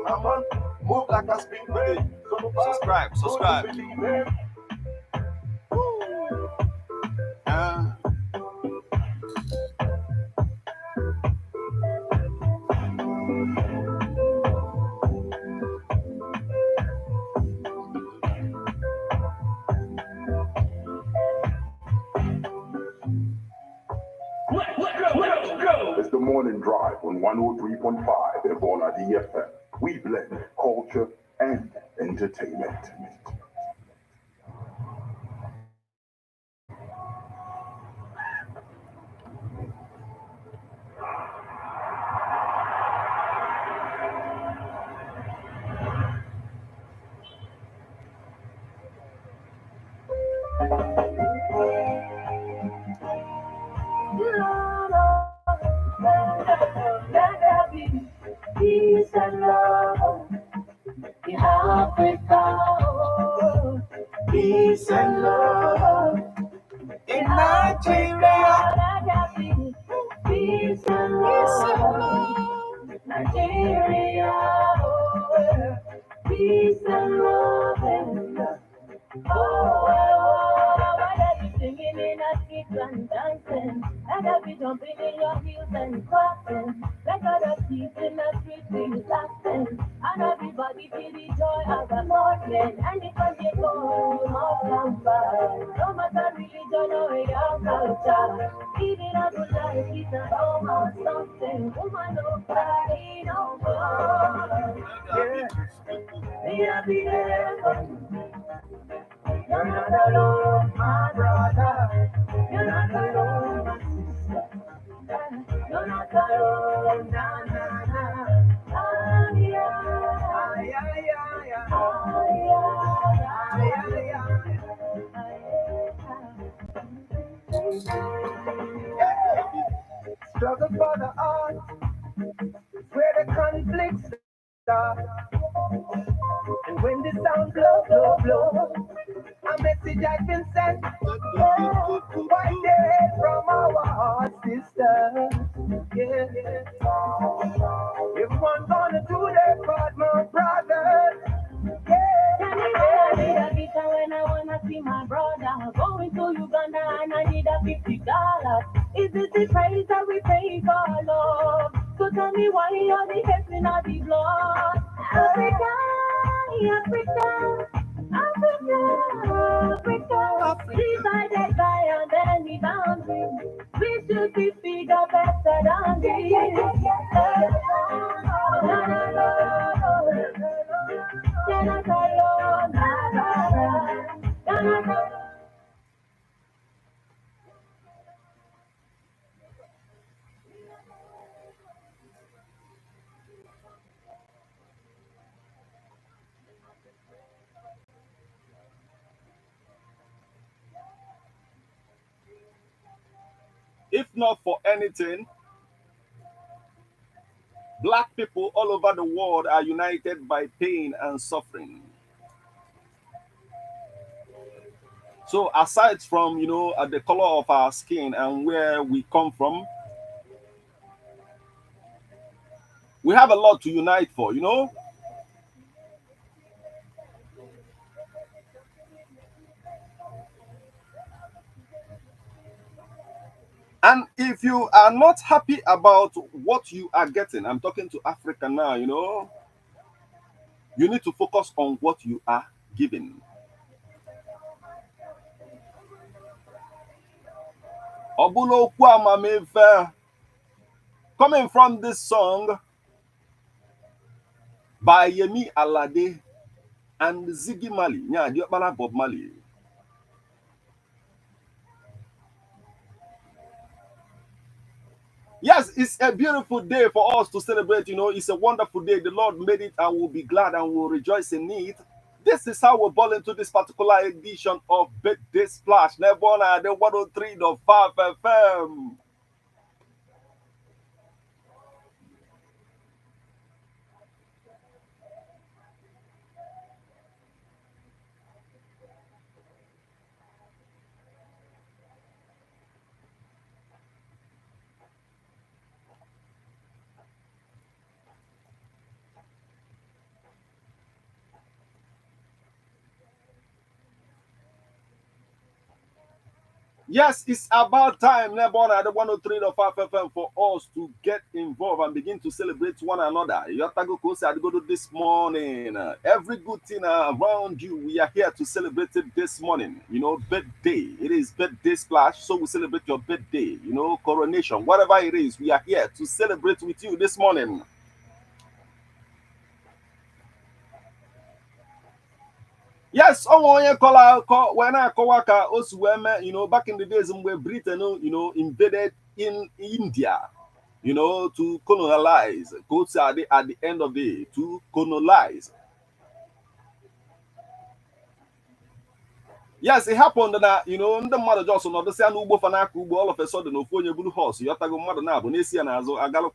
I'm on, move like a spin wave. Subscribe. Let's go. It's the morning drive on 103.5 EBEONADI103.5FM. We blend culture and entertainment. Peace and love in Africa. Peace and love in Nigeria. Peace and love in Nigeria. Peace and love in why are you singing in a street and dancing? Like I be jumping in your heels and clapping. Like other kids in the street be laughing. And everybody feel the joy of the morning. And if I get home, you must come by. No matter religion or your culture. Living a good life is a home or something. Woman, no cry, no more. Yeah, be there. You're not alone, my brother. You're not alone, my sister. You're not alone, na na na. Ah, yeah, yeah, yeah, yeah. Ah, yeah, yeah, yeah. Struggle for the art, where the conflicts start. And when the sound blow, a message has been sent. Right there from our heart, sister. Yeah. Everyone gonna do their part, my brothers. Yeah. I need a visa when I wanna see my brother. Going to Uganda and I need a $50. Is this the price that we pay for love? So tell me why you're the heads in all the blood. Africa, divided by any boundary. We should be bigger, better than this. If not for anything, black people all over the world are united by pain and suffering. So aside from, the color of our skin and where we come from, we have a lot to unite for, And if you are not happy about what you are getting, I'm talking to Africa now, you need to focus on what you are giving. Coming from this song by Yemi Alade and Ziggy Marley, Bob Marley. Yes, it's a beautiful day for us to celebrate. It's a wonderful day. The Lord made it and we'll be glad and we'll rejoice in it. This is how we're ball into this particular edition of Birthday Splash. Nebona, the 103.5 FM. Yes, it's about time, Nebona, the 103.5 FM, for us to get involved and begin to celebrate one another. Yotago Kosi Adigodo this morning. Every good thing around you, we are here to celebrate it this morning. You know, birthday. It is birthday splash, so we celebrate your birthday. You know, coronation, whatever it is, we are here to celebrate with you this morning. Yes, onye kola when I kowaka osweme, you know, back in the days when Britain, you know, invaded in India, you know, to colonize. Go at the end of the day to colonize. Yes, it happened that you know the mother just on the sand Ubo Fanaka Ubo all of a sudden of Fonya Blue Horse, Yotago Mother now, Bonesia and Azo, Agalo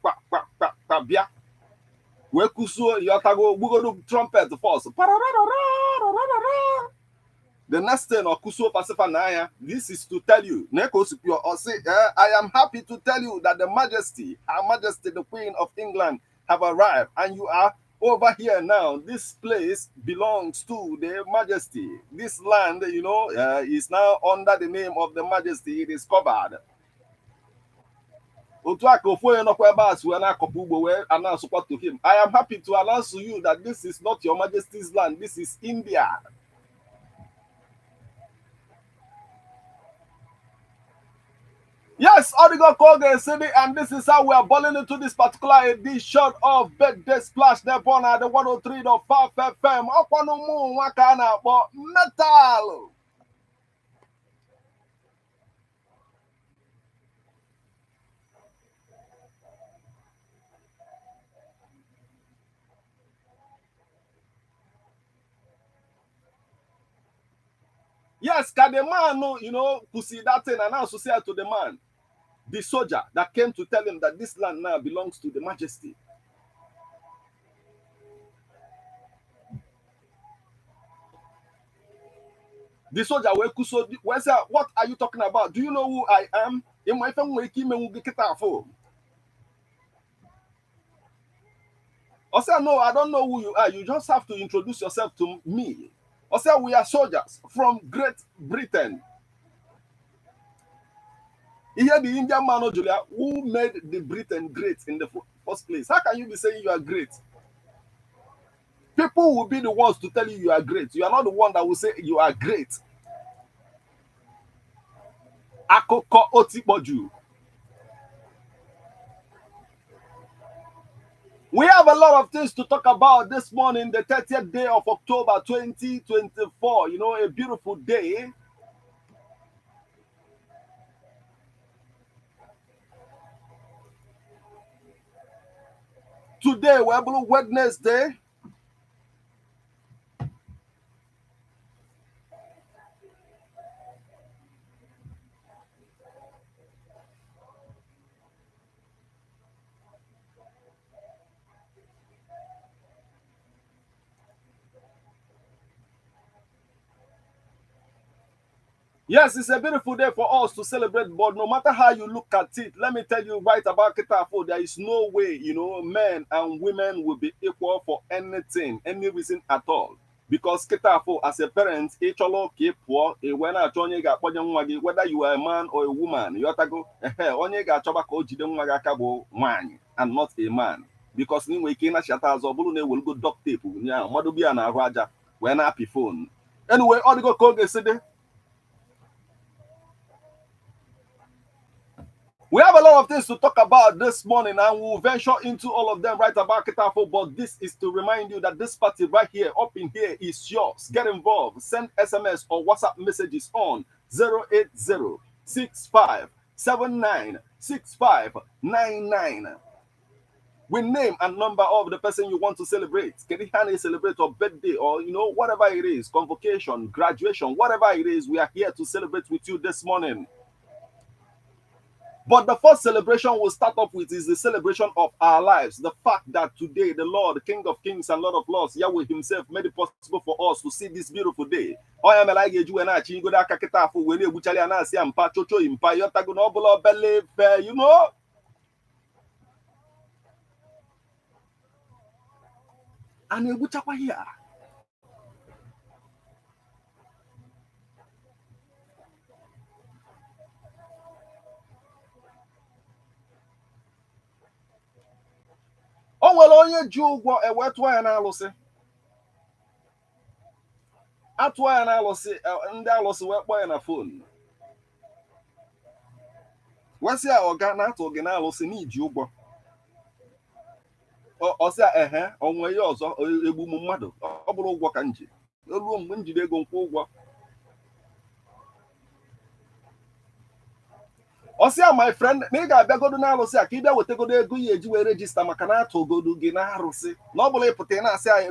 Bia. Wekuso Yotago Bugo trumpet force. The next thing, Okuso Pasifanaya, this is to tell you, Neko Supio, or say, I am happy to tell you that the Majesty, Her Majesty, the Queen of England, have arrived, and you are over here now. This place belongs to the Majesty. This land, you know, is now under the name of the Majesty. It is covered. To him. I am happy to announce to you that this is not your Majesty's land. This is India. Yes, Origo Koge City, and this is how we are balling into this particular edition of Birthday Splash Nepon at the 103.5 FM. Okwanumu Wakana for metal. Yes, can the man, you know, who see that thing and also say to the man, the soldier that came to tell him that this land now belongs to the Majesty. The soldier will say, what are you talking about? Do you know who I am? In my family, I said, no, I don't know who you are. You just have to introduce yourself to me. I said, we are soldiers from Great Britain. Here the Indian man, Julia, who made the Britain great in the first place. How can you be saying you are great? People will be the ones to tell you are great. You are not the one that will say you are great. Akoko Otipoju. We have a lot of things to talk about this morning, the 30th day of October 2024. You know, a beautiful day. Today, we're Wednesday. Yes, it's a beautiful day for us to celebrate, but no matter how you look at it, let me tell you right about Ketafo, there is no way, you know, men and women will be equal for anything, any reason at all. Because Ketafo, as a parent, whether you are a man or a woman, you have to go, and not a man. Because anyway, Kena Shatas or Bulune will go duct tape, Madubia and Raja, when happy phone. Anyway, all the go call the We have a lot of things to talk about this morning, and we'll venture into all of them right about Ketafo. But this is to remind you that this party right here, up in here, is yours. Get involved. Send SMS or WhatsApp messages on 080-6579-6599 with name and number of the person you want to celebrate. Can it celebrate your birthday or, you know, whatever it is, convocation, graduation, whatever it is, we are here to celebrate with you this morning. But the first celebration we'll start off with is the celebration of our lives. The fact that today the Lord, the King of Kings and Lord of Lords, Yahweh himself, made it possible for us to see this beautiful day. You know? And here. O nwere onye ji ụgwọ ewetụọ ya n'alụsị. Atụọ ya n'alụsị, ndị alụsị wee kpọọ ya na fon. Wesị ya ọga na-atụ gị n'alụsị n'iji ụgwọ. Ọsịa ehe onwe ya ọzọ egbu m mmadụ, ọ bụrụ ụgwọ ka m ji. Oluo mgbe m jiri ego nkwụ ụgwọ. Ọsịa my friend, na ị ga-abịagodo n'alụsị a ka ị bịa wetagodo ego ya eji wee rejista maka na atụgodo gị n'arụsị. Na ọ bụla ịpụta ị na-asị anyị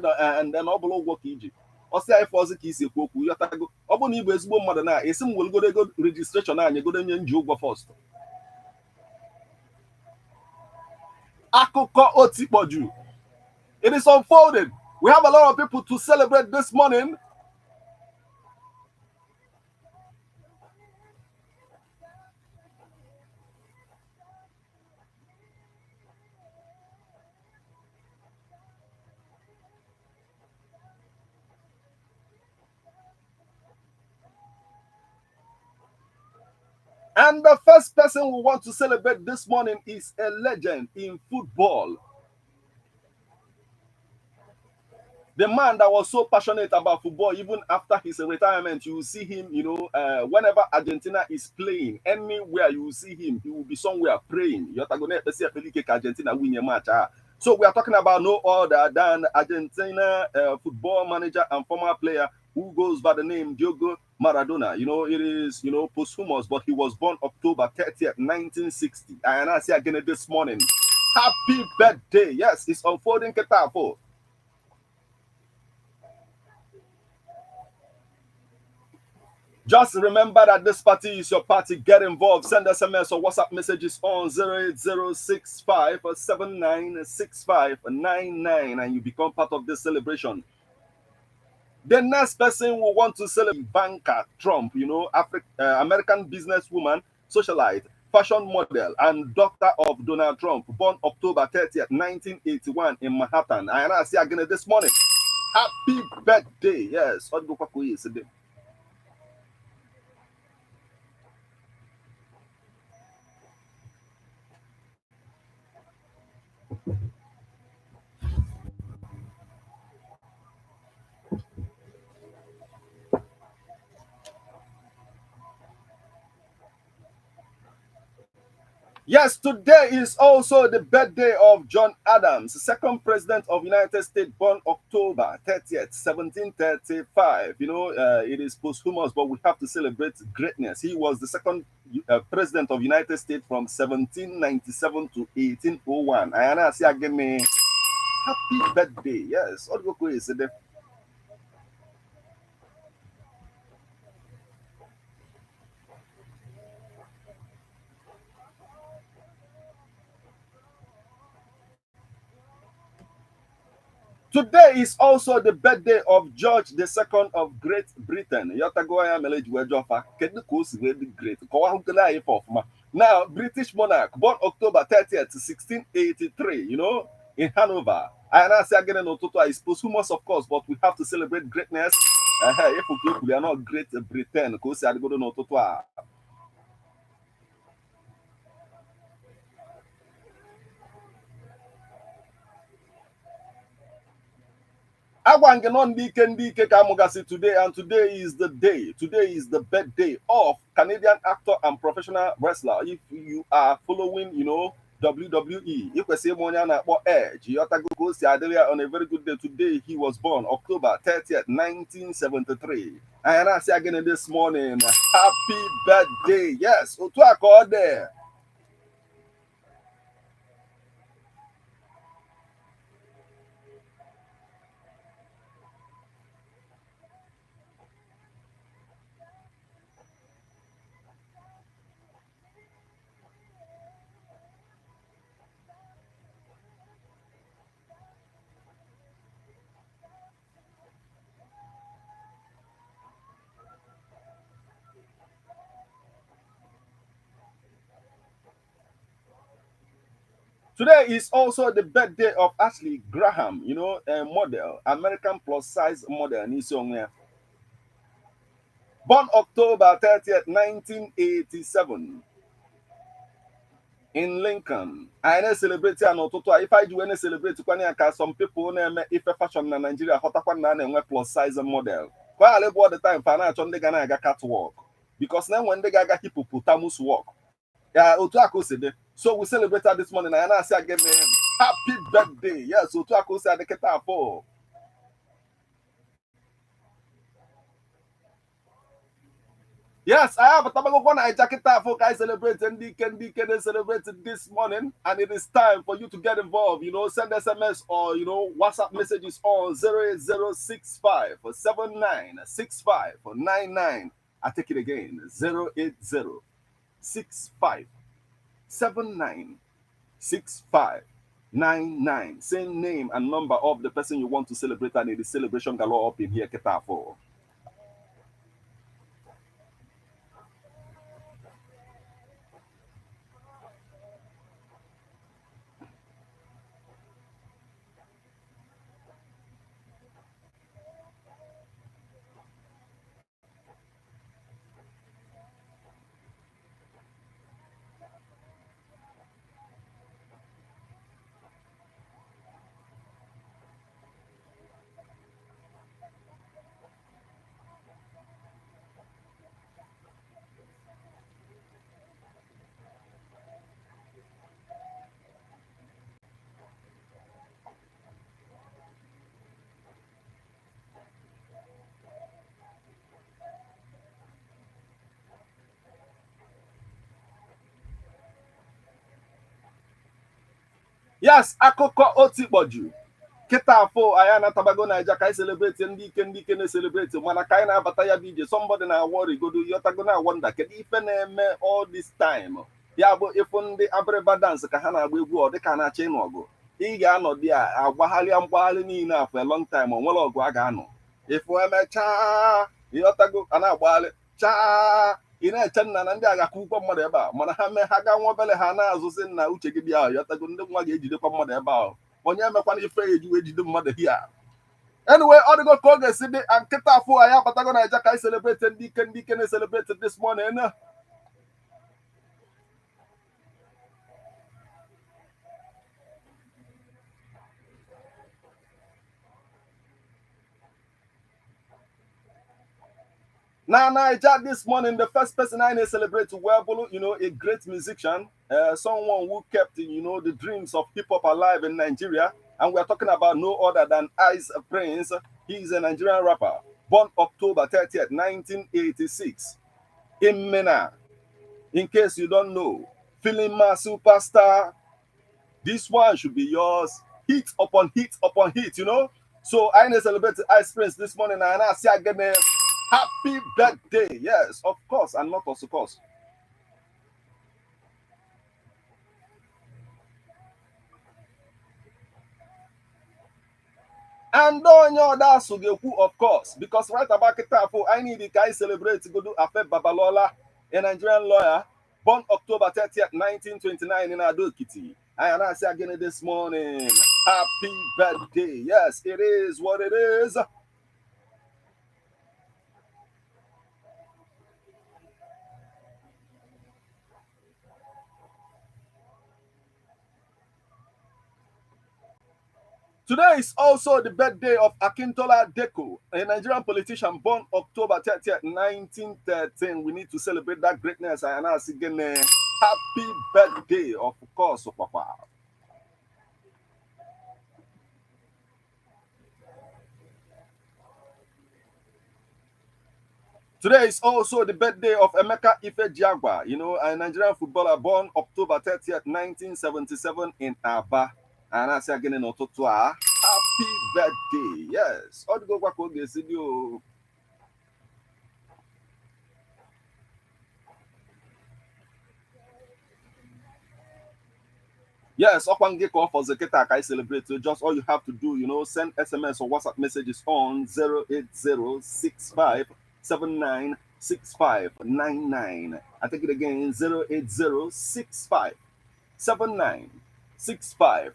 na ọ bụla ụgwọ ka iji. Ọsịa ife ọzọ ka isi ekwu okwu yọtago. Ọ bụrụ na ị bụ ezigbo mmadụ na-esi m welgodo ego rejistreshọn anyị godo nye nji ụgwọ fọst. Akụkọ otikpọju. It is unfolded. We have a lot of people to celebrate this morning. And the first person we want to celebrate this morning is a legend in football. The man that was so passionate about football, even after his retirement, you will see him, whenever Argentina is playing, anywhere you will see him, he will be somewhere praying. Argentina win a match. So we are talking about no other than Argentina football manager and former player who goes by the name Diego Maradona. It is, posthumous, but he was born October 30th, 1960. And I say again this morning, happy birthday. Yes, it's unfolding Ketafo. Just remember that this party is your party. Get involved. Send SMS or WhatsApp messages on 08065796599 and you become part of this celebration. The next person we want to celebrate Ivanka Trump, American businesswoman, socialite, fashion model, and daughter of Donald Trump, born October 30th, 1981 in Manhattan. And I see again this morning, happy birthday. Yes. Yes, today is also the birthday of John Adams, second president of United States, born October 30th, 1735. It is posthumous, but we have to celebrate greatness. He was the second president of United States from 1797 to 1801. And I say again, happy birthday. Yes, today is also the birthday of George II of Great Britain. Now, British monarch, born October 30th, 1683, in Hanover. And I say again, is posthumous, of course, but we have to celebrate greatness. If we are not Great Britain, because I go to today, and today is the day. Today is the birthday of Canadian actor and professional wrestler. If you are following, WWE, you can say Edge. On a very good day. Today he was born October 30th, 1973. And I say again this morning, happy birthday. Yes, to accord there. Today is also the birthday of Ashley Graham, a model, American plus size model. Born October 30th, 1987. in Lincoln. I na-celebrate ya n'ụtụtụ a. If I do any celebrate kwanye ya ka some people na-eme ife fashion na Nigeria họtakwa na na-enwe plus size model. Kwa ala bụ all the time fa na-achọ ndị ga na-aga catwalk because na enwe ndị ga-aga hippopotamus walk. Yeah, otu aka o si dị. So we celebrated this morning. I na-asị again happy birthday. Yes, otu aka o si adị kịta afọ. Yes, I have a tabago one I jacket for guys celebrating they celebrated this morning, and it is time for you to get involved. You know, send SMS or WhatsApp messages on 08065 or 7965 or 99. I take it again 08065 7965 99. Same name and number of the person you want to celebrate, and it is celebration galore up in here, Ketafo. Yes, akụkọ otikpoju kịta afọ anyị na-atabago Naija ka anyị celebrate ndị ike na-celebrate mana ka anyị na-abata ya bụ ije somebody na-awọri godo yotago na wonder kedu ife na-eme all this time. Ya bụ ịfụ ndị abịrịba dance ka ha na-agba egwu ọ dịka na-achọ ịnụ ọgụ. Ị ga-anọdụ ya agbagharịa mgbagharị niile afọ a long time o nwere ọgụ a ga-anọ. Ịfụ emechaa yotago a na-agbagharị chaa ị na-eche nna na ndị agha ka ụgwọ mmadụ ebe a mana ha mee ha gaa nwa obele ha na-azụzi nna uche gị bịa yotago ndị nwa ga-ejidekwa mmadụ ebe ahụ onye emekwana ife eji wee jide mmadụ hia. Anyway, ọ dịgo ka ọ ga-esi dị nkịta afọ anyị abatago Naija ka anyị celebrate ndị ike na-celebrate this morning. Now, Naija this morning, the first person I celebrate Webulu, a great musician, someone who kept, the dreams of hip-hop alive in Nigeria. And we're talking about no other than Ice Prince. He's a Nigerian rapper, born October 30th, 1986, in Mena. In case you don't know, feeling my superstar, this one should be yours. Hit upon hit upon hit, So I celebrate Ice Prince this morning, and I see again. Happy birthday. Yes, of course, and not of course. And on your that's of course, because right about it, I need the guy celebrate to go do Afe Babalola, a Nigerian lawyer, born October 30th, 1929 in Adokiti. And I say again this morning, happy birthday. Yes, it is what it is. Today is also the birthday of Akintola Deko, a Nigerian politician born October 30th, 1913. We need to celebrate that greatness. And I again, happy birthday, of course, Papa. Today is also the birthday of Emeka Ife Jagba, a Nigerian footballer born October 30th, 1977 in Aba. And I say again in Ototua, happy birthday. Yes. Yes, upon get off for Zeketa, I celebrate. So just all you have to do, send SMS or WhatsApp messages on 08065 796599. I take it again, 08065 796599.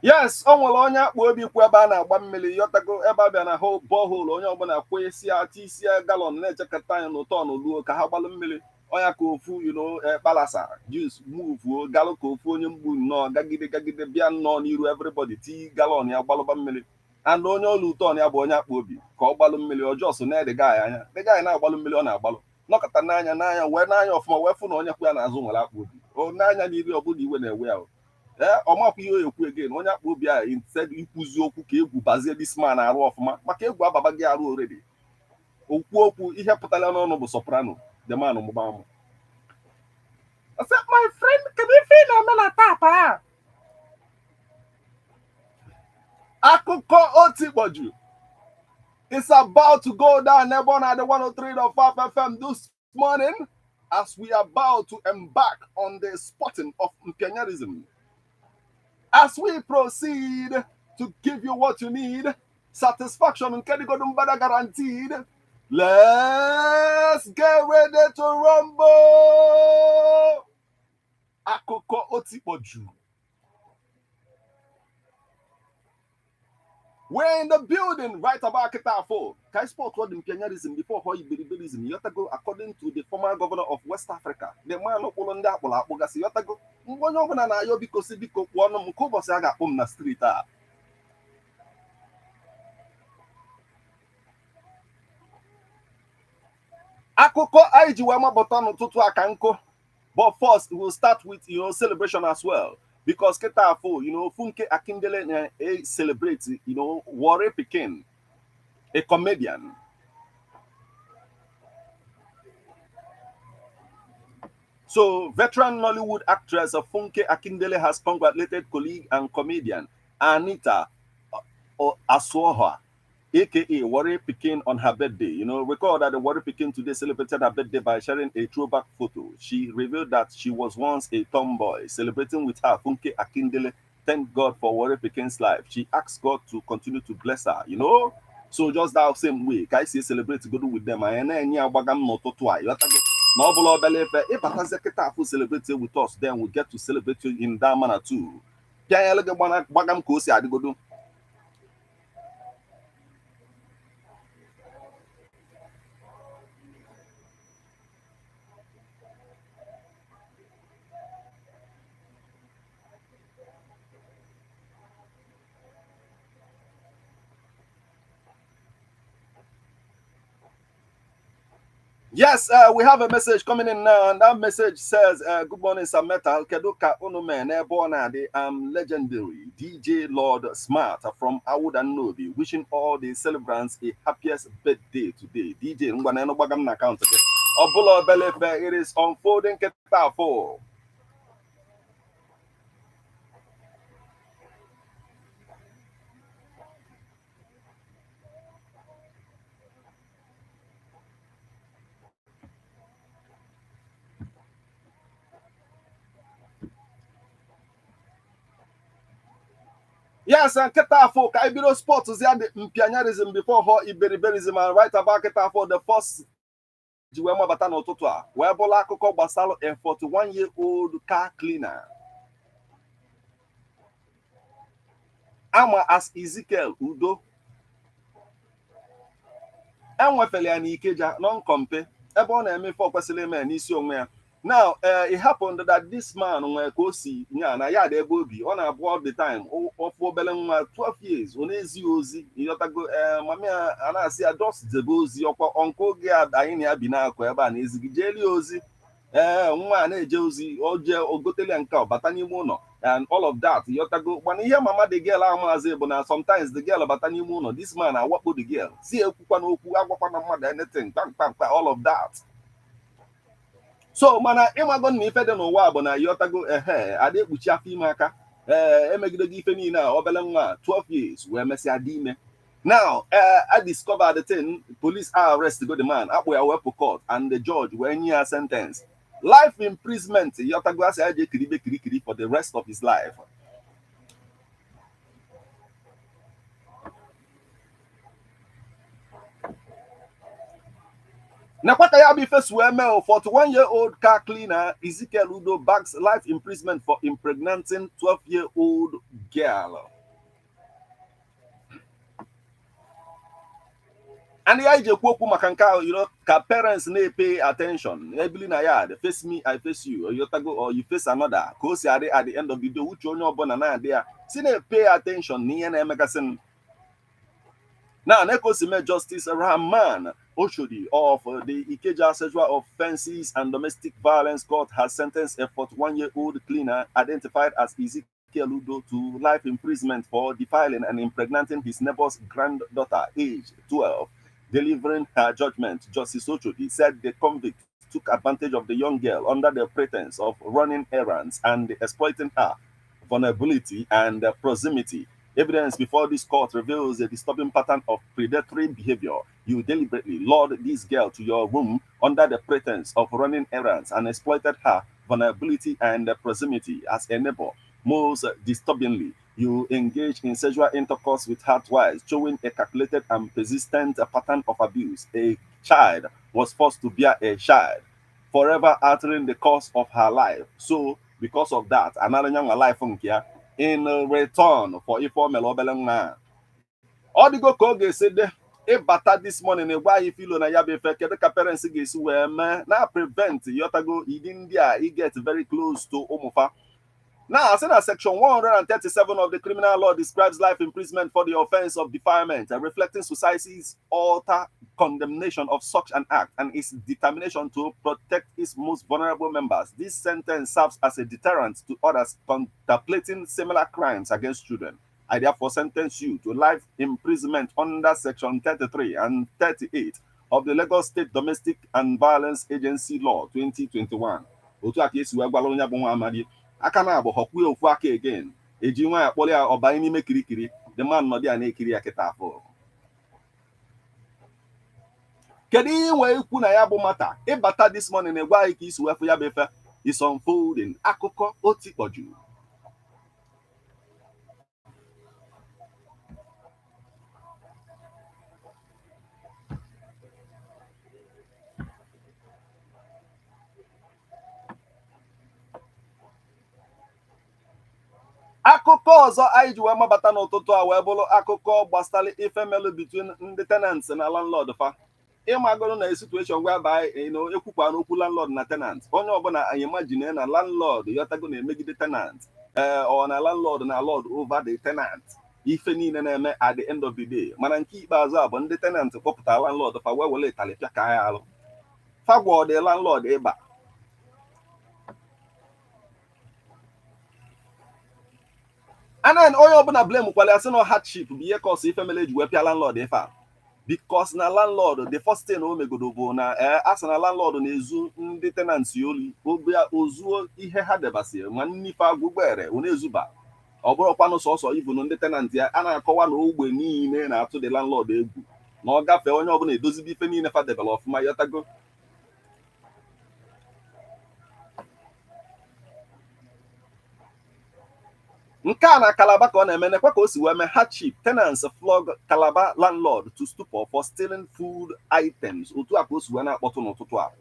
Yes, o nwere onye akpụ obi kwu ebe a na-agba mmiri yọtago ebe abịa na hole borehole onye ọbụla kwụ isi ati isi galọn na-echekọta anya n'ụtọ n'oluo ka ha gbalụ mmiri onya ka ofu kpalasa jus move galụ ka ofu onye mgbu nnọọ gagide bịa nnọọ n'iru everybody ti galọn ya gbalụba mmiri and onye ọlụ ụtọ ya bụ onye akpụ obi ka ọ gbalụ mmiri ọjọọ so na ede anya dịgaghị na-agbalụ mmiri ọ na-agbalụ nọkọta n'anya wee n'anya ọfụma wee fụ na onye kwụ ya n'azụ nwere akpụ obi o n'anya n'iri ọbụla iwe na-ewe ya ọmakwa ihe ekwu again onye akpa obi a instead ikwuzi okwu ka egwu bazie this man arụ ọfụma maka egwu ababa gị arụ already okwu okwu ihe pụtara n'ọnụ bụ soprano the man mụbamụ my friend kedu ife ị na-eme na tapa akụkọ otikpoju is about to go down EBEONADI103.5 FM this morning as we are about to embark on the spotting of imperialism. As we proceed to give you what you need, satisfaction and Kedigodumbada guaranteed, let's get ready to rumble. Akoko Otipoju. We're in the building right about Ketafo. Kai spoke about imperialism before Hoibiribilism. Yotago, according to the former governor of West Africa, the man of Olanda Bogasi Yotago, one of an Ayobiko Sibiko, one of Mukobosaga on the street. Akoko Aijiwama Botano Tutu Akanko. But first, we'll start with celebration as well. Because Ketafo, Funke Akindele celebrates, Warre Pikin, a comedian. So, veteran Nollywood actress Funke Akindele has congratulated colleague and comedian Anita Aswoha, aka Warre Pikin, on her birthday. Recall that the Warre Pikin today celebrated her birthday by sharing a throwback photo. She revealed that she was once a tomboy. Celebrating with her, Funke Akindele thanked God for Warre Pikin's life. She asked God to continue to bless her. So just that same way, guys, celebrate to go with them. If celebrate with us, then we get to celebrate you in that manner too. Yes, we have a message coming in now, and that message says, good morning, Sameta. Keduka Onumen, EBEONADI, legendary DJ Lord Smart from Awud and Nobi, wishing all the celebrants a happiest birthday today. DJ Ngwaneno Bagam na count again. Obulo Belefe, it is unfolding Ketafo. Yes, and Ketafo, Kaibiro Sports is the imperialism before her Iberiberism, and right about Ketafo, the first Jiwema Batano Totua, where Bola Koko Basalo, a 41-year-old car cleaner. Ama as Ezekiel Udo. And Wefeliani Ikeja, non compe, Ebon and me for Quesileme and Isio. Now, it happened that this man, Kosi, Naya Bobi, on aboard the time, for Belem 12 years, on Eziozi, Yotago, Mamma, and I see a dos the Bozi, or Uncle Gab, Diana Bina, Queba, and Ezigiliozi, one Josie, or Gotelian cow, Batani Mono, and all of that. Yotago, when you hear Mama the girl, I'm sometimes the girl Batani Mono, this man, I walk with the girl, see a Kupano, anything, all of that. So, mana ịmago na ife dị n'ụwa bụ na yotago adị ekpuchi afọ ime aka emegidego ife niile a obele nwa 12 years wee mesịa dị ime. Now, I discovered the thing, police arrested the man, akpụ ya wepụ court, and the judge wee nye ya sentence. Life imprisonment, yotago asị aje kirikiri for the rest of his life. Nakwakayabi first male 41-year-old car cleaner Ezekiel Udo bags life imprisonment for impregnating 12-year-old girl. And the idea ka parents may pay attention. Every na they face me, I face you, or you or you face another. Cause at the end of the day, which one you're born and there. See they pay attention. Now, Nekosime Justice Rahman Oshodi of the Ikeja Sexual Offenses and Domestic Violence Court has sentenced a 41-year-old cleaner identified as Ezekiel Ludo to life imprisonment for defiling and impregnating his neighbor's granddaughter, aged 12. Delivering her judgment, Justice Oshodi said the convict took advantage of the young girl under the pretense of running errands and exploiting her vulnerability and proximity. Evidence before this court reveals a disturbing pattern of predatory behavior. You deliberately lured this girl to your room under the pretense of running errands and exploited her vulnerability and proximity as a neighbor. Most disturbingly, you engaged in sexual intercourse with her twice, showing a calculated and persistent pattern of abuse. A child was forced to bear a child, forever altering the course of her life. So, because of that, another young life from here in return for informal obelanga. All the go koge said a bata this morning why if you na ya be fake the parents get na prevent yotago India he gets very close to Omofa. Now, as in section 137 of the criminal law describes life imprisonment for the offense of defilement, reflecting society's utter condemnation of such an act and its determination to protect its most vulnerable members. This sentence serves as a deterrent to others contemplating similar crimes against children. I therefore sentence you to life imprisonment under section 33 and 38 of the Lagos State Domestic and Violence Agency Law 2021. Aka na abụ họkwa ofu aka again eji nwa ya kpọrọ ya ọbanye n'ime kirikiri the man nọ dị a na-ekiri ya kịta afọ. Kedu ihe nwee ikwu na ya bụ mata ịbata this morning na-egwa anyị ka isi wefu ya bụ efe is unfolding akụkọ otikpọju. Akụkọ ọzọ anyị ji wee mabata n'ụtụtụ a wee bụrụ akụkọ gbasara ife melụ between ndị tenants na landlord fa. Ịmagoro na situation whereby ekwukwa n'okwu landlord na tenant. Onye ọbụla anyị imagine na landlord yotago na-emegide tenant or na landlord na lord over the tenant. Ife niile na-eme at the end of the day. Mana nke ikpeazụ a bụ ndị tenant kpọpụtara landlord fa wee wele italipịa ka ya alụ. Fa gwọ the landlord ịba. And then onye ọbụla blame kwale asị no hardship bụ ihe cause ife mele ji wee pịa landlord ife a. Because na landlord the first thing o megodo bụ na asị na landlord na-ezu ndị tenants oli ozuo ihe ha debasịrị ma nnife agwụgbere ọ na-ezuba ọ bụrụkwanụ sọsọ even ndị tenant ya a na-akọwa na ogbe niile na-atụ the landlord egwu na ọ gafee onye ọbụla edozibe ife niile fa debere ọfụma yotago. Nke a na Calabar ka ọ na-eme nekwa ka o si wee mee hardship Tenants Flog Calabar Landlord to Stupor for stealing food items. Otu a ka o si wee na-akpọtụ n'ụtụtụ a.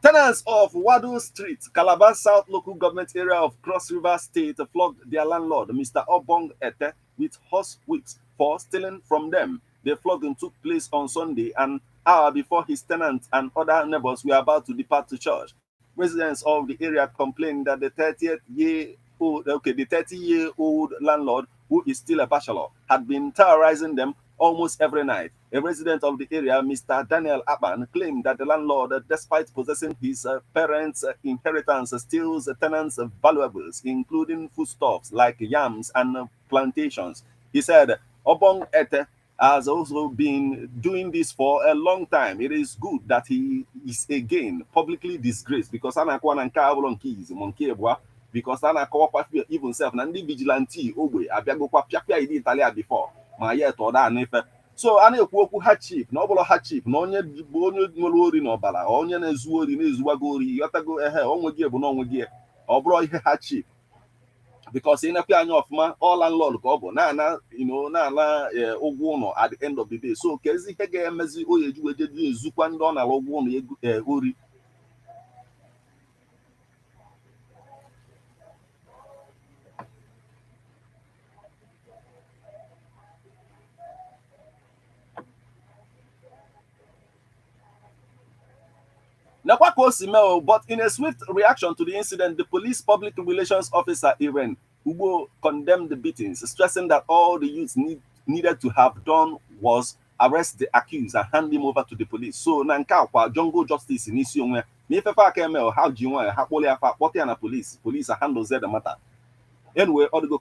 Tenants of Wado Street, Calabar South Local Government Area of Cross River State flogged their landlord, Mr. Obong Ete, with horse whips for stealing from them. The flogging took place on Sunday, an hour before his tenants and other neighbors were about to depart to church. Residents of the area complained that the 30-year-old landlord, who is still a bachelor, had been terrorizing them almost every night. A resident of the area, Mr. Daniel Aban, claimed that the landlord, despite possessing his parents' inheritance, steals tenants' valuables, including foodstuffs like yams and plantations. He said, Obong Ete has also been doing this for a long time. It is good that he is again publicly disgraced because because even self Nandi vigilante ogwe abiagokwa piapia idi Italia before ma yet or that nefe. So a na-ekwu okwu hardship na ọ bụrụ hardship na onye bụ onye nwere ori na ọbara onye na-ezu ori na-ezuwago ori yotago onwe gị bụ na onwe gị ọ bụrụ ihe hardship. Because in a piano of man, all landlord go na ụgwọ ụlọ at the end of the day. So kezi ihe ga-emezi oye ju ejeju ezukwa ndị ọ na ụgwọ ụlọ ori. But in a swift reaction to the incident, the police public relations officer Irene Ugo condemned the beatings, stressing that all the youths needed to have done was arrest the accused and hand him over to the police. So nanka kwa jungle justice in isi onwe. Me fefa ka eme how do you want hakpoli afa kpoti na police handles the matter. Anyway, all the go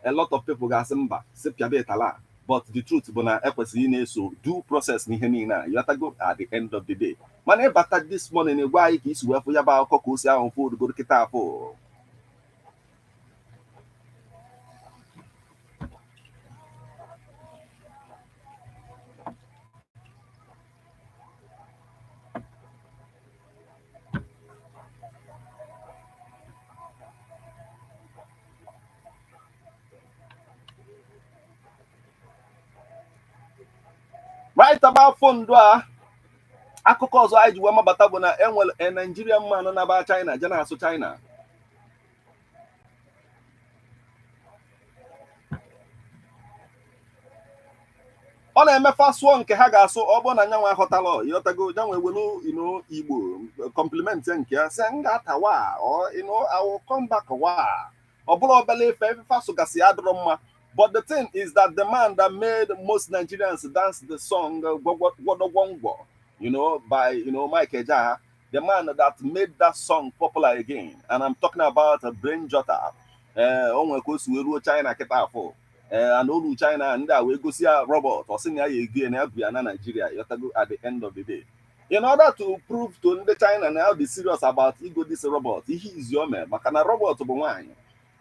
a lot of people got simba sepia tala. But the truth bụ na ekwesịrị na-eso due process n'ihe niile a. You have to go at the end of the day. Mana ịbata this morning gwa anyị ka isi wee fụ ya bụ akụkọ ka o si ahụ fụ odugoro kịta afọ. Right about phone a akụkọ ọzọ anyị ji wee mabata bụ na enwere Nigerian man na-aba China je na-asụ China. Ọ na-emefa sụọ nke ha ga-asụ ọ bụrụ na nyanwa aghọtala ịghọtago nyanwa ewelu Igbo compliment nke ya sị m ga-atawa I will come back wa ọ bụla obele ife asụgasị adịrọ mma. But the thing is that the man that made most Nigerians dance the song Wodogwongwo, by Mike Ejaha, the man that made that song popular again. And I'm talking about Brain Jota. China Ketafo. And all China and that we go see a robot or senior again Nigeria at the end of the day. In order to prove to the China now be serious about ego this robot, he is your man. Makana robot to wine.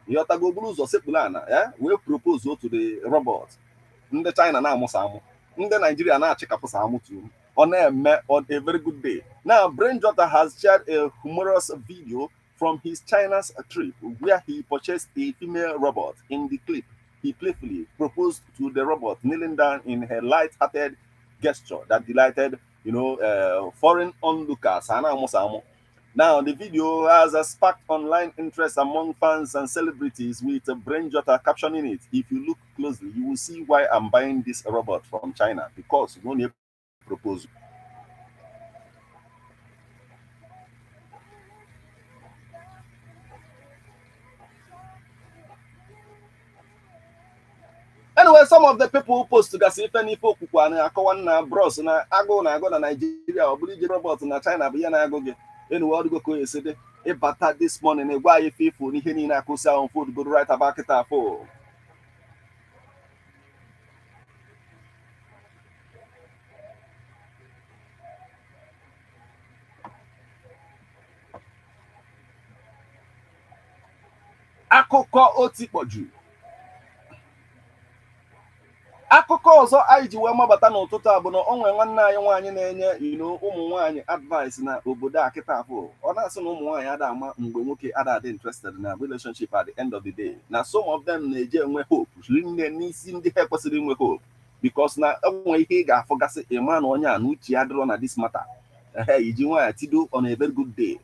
Yotago blues or sepulana, we propose to the robot. In the China now, Mosamu. In the Nigeria now, check up Samu too. On a very good day. Now, Brain Jota has shared a humorous video from his China's trip where he purchased a female robot. In the clip, he playfully proposed to the robot, kneeling down in a light-hearted gesture that delighted, foreign onlookers. Now, the video has sparked online interest among fans and celebrities with Brain Jota captioning it. If you look closely, you will see why I'm buying this robot from China, because you don't need proposal. Anyway, some of the people who post to Gasifeni Poku and Akawana Bros and I go to Nigeria or British robot in China, but I go get. Anyway, go yesterday. But this morning, why if you need to go on food, go right about it. Akụkọ otikpoju. Akụkọ ọzọ anyị ji wee mabata n'ụtụtụ a bụ na o nwere nwanne anyị nwaanyị na-enye ụmụ nwaanyị advice na obodo a kịta afọ. Ọ na-asị na ụmụ nwaanyị ada ama mgbe nwoke ada dị interested na relationship at the end of the day. Na some of them na-eje enwe hope rinne n'isi ndị ha kwesịrị inwe hope because na enwe ihe ị ga-afọgasị ịma na onye a na uche ya dịrọ na this matter. Iji nwaanyị tido on a very good day.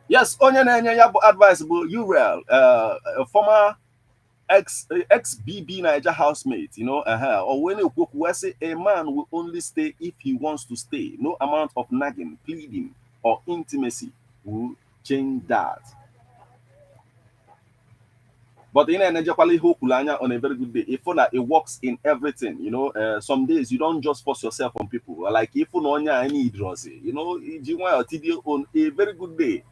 Yes, onye na-enye ya bụ advice bụ Urel, a former ex-BB Niger housemate, or when you say a man will only stay if he wants to stay. No amount of nagging, pleading, or intimacy will change that. But in an on a very good day, if it works in everything, some days you don't just force yourself on people. Like if you know any drosy, you want to on a very good day.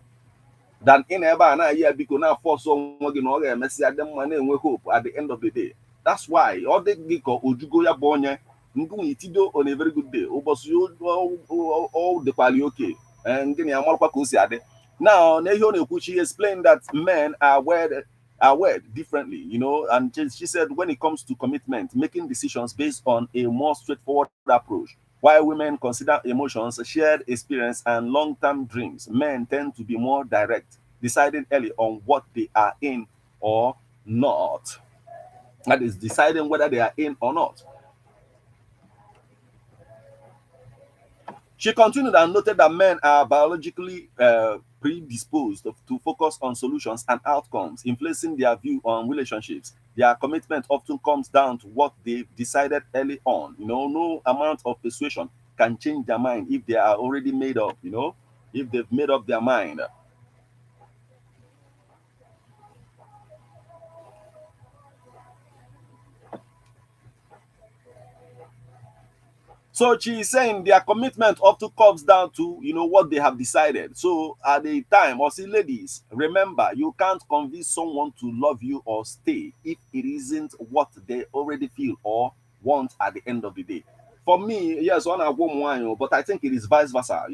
Than in ever na year because now force someone to messy at them money and we hope at the end of the day. That's why all the giko ujugo ya bonye ngu itido on a very good day. Obos you all the quality okay. And then now she explained that men are wed differently, and she said when it comes to commitment, making decisions based on a more straightforward approach. While women consider emotions, shared experience, and long-term dreams, men tend to be more direct, deciding early on what they are in or not. That is, deciding whether they are in or not. She continued and noted that men are biologically predisposed to focus on solutions and outcomes, influencing their view on relationships. Their commitment often comes down to what they've decided early on. No amount of persuasion can change their mind if they are already made up, if they've made up their mind. So she's saying their commitment often comes down to what they have decided. So at the time, or see, ladies, remember you can't convince someone to love you or stay if it isn't what they already feel or want at the end of the day. For me, yes, one wine, but I think it is vice versa.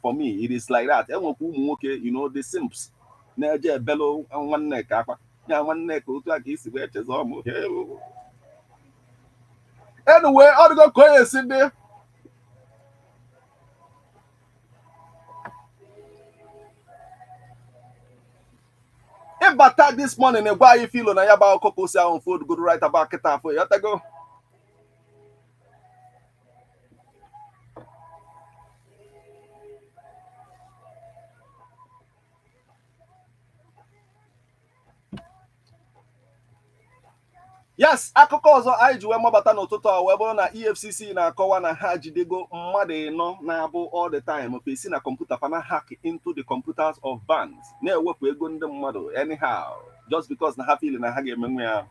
For me, it is like that. Okay, the simps. Na-eje bello nwanne ka akwa. Ya nwanne ka otu a ka isi wee chezọ m. Anyway, ọ dịgo ka onye si dị. Ịbata this morning gwa anyị filo na ya bụ akụkọ ka o si ahụ food good right about kịta afọ ya tago. Yes, akụkọ ọzọ anyị ji wee mabata n'ụtụtụ a wee bụrụ na EFCC na-akọwa na ha jidego mmadụ ịnọ na-abụ all the time pesi na kọmputa fana hack into the computers of banks na-ewepụ ego ndị mmadụ anyhow just because na ha feel na ha ga-emenwe ya.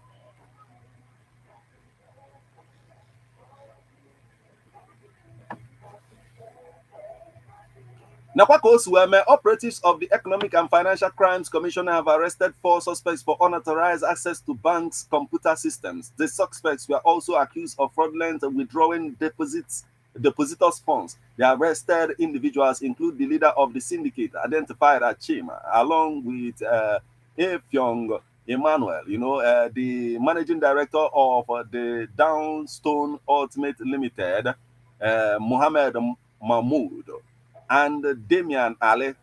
Nakwa ka o si wee mee, operatives of the Economic and Financial Crimes Commission have arrested 4 suspects for unauthorized access to banks' computer systems. The suspects were also accused of fraudulent withdrawing depositors' funds. The arrested individuals include the leader of the syndicate, identified as Chima, along with Efyong Emmanuel, the managing director of the Downstone Ultimate Limited, Mohammed Mahmoud, and Damian Ali.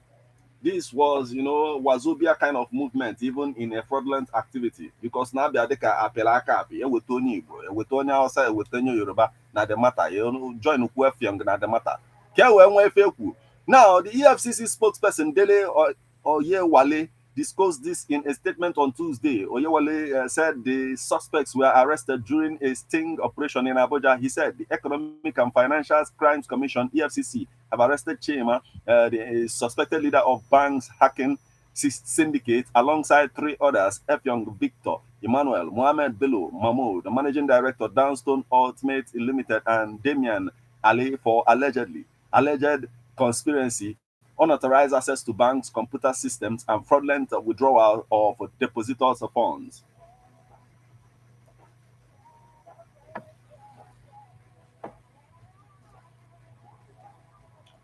This was, Wazobia kind of movement, even in a fraudulent activity, because now they are the apelaka, with Tony, with Tony outside, with Tony Yoruba, na the matter, join Young na the matter. Now, the EFCC spokesperson, Dele Oyewale, disclosed this in a statement on Tuesday. Oyewale said the suspects were arrested during a sting operation in Abuja. He said the Economic and Financial Crimes Commission, EFCC, have arrested Chema, the suspected leader of banks hacking syndicate, alongside 3 others, Efyong Victor, Emmanuel, Mohammed Bello, Mahmoud, the managing director, Downstone Ultimate Limited, and Damian Ali for alleged conspiracy, unauthorized access to banks' computer systems, and fraudulent withdrawal of depositors' funds.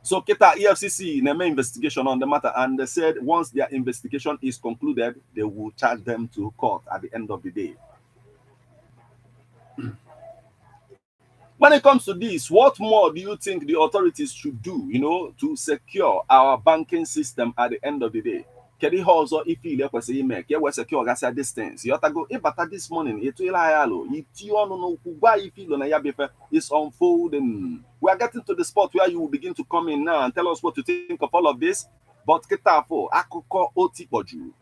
So Keta EFCC name investigation on the matter, and they said once their investigation is concluded, they will charge them to court at the end of the day. When it comes to this, what more do you think the authorities should do, to secure our banking system at the end of the day? Kedu ihe ọzọ ife ile kwesịrị ime ka e wee secure gasịa distance? Yotago ịbata this morning etu ile anya alụ itinye ọnụ n'okwu gwa ife ilo na ya befe is unfolding. We are getting to the spot where you will begin to come in now and tell us what to think of all of this. But kịta afọ akụkọ otikpọjuru.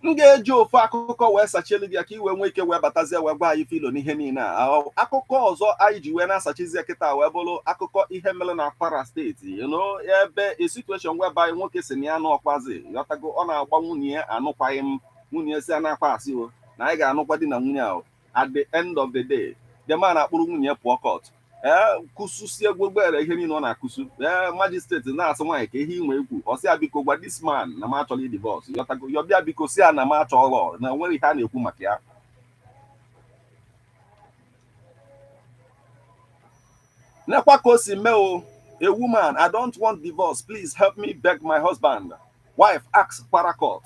M ga-eji ofu akụkọ wee sachielu gị ka iwe nwee ike wee batazie wee gwa anyị filo n'ihe niile a. Akụkọ ọzọ anyị ji wee na-asachizie kịta wee bụrụ akụkọ ihe mere na Kwara steeti, ebe a situation whereby nwoke si na ya n'ọkwazi yọtago ọ na-agba nwunye ya anụkwaghị m, nwunye si anakwa asị o na anyị ga-anụkwa di na nwunye ahụ. At the end of the day, the man akpụrụ nwunye pụọ court, kụsụsie gbogbere ihe niile ọ na-akụsu, magistrate na-asị nwaanyị ka ihe inwe ekwu ọsị ya biko gwa this man na m achọghị divorce, yọtago yọbịa biko si ya na m achọghọ na nwere ihe a na-ekwu maka ya. Nekwa ka o si mee o, a woman, I don't want divorce, please help me beg my husband. Wife asks para court.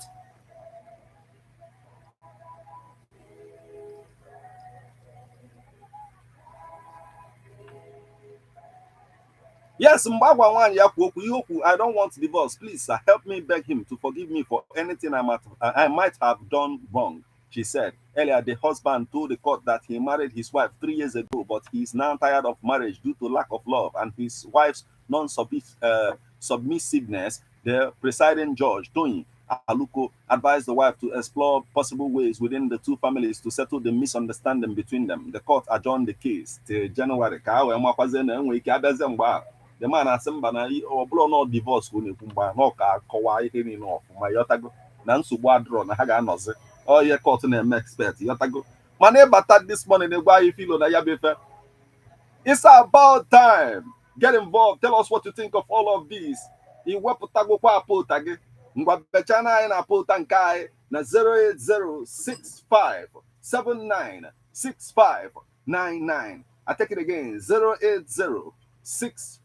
Yes, I don't want divorce. Please help me beg him to forgive me for anything I might have done wrong. She said earlier the husband told the court that he married his wife 3 years ago, but he is now tired of marriage due to lack of love and his wife's non-submissiveness. The presiding judge, Tony Aluko, advised the wife to explore possible ways within the two families to settle the misunderstanding between them. The court adjourned the case till January. The man asị mba na ọ bụrụ na divorce ka ọ na-ekwu mgbe na ọ ka akọwa ihe niile ọfụma yọtago na nsogbu adịrọ na ha ga-anọzi ihe court na-eme expect yọtago mana ịbata this morning na-egwa anyị filo na ya bụ ife. It's about time. Get involved. Tell us what you think of all of these. Iwepụtagokwa apụta gị ngwa bechana anyị na apụta nke anyị na 08065796599. I take it again, 08065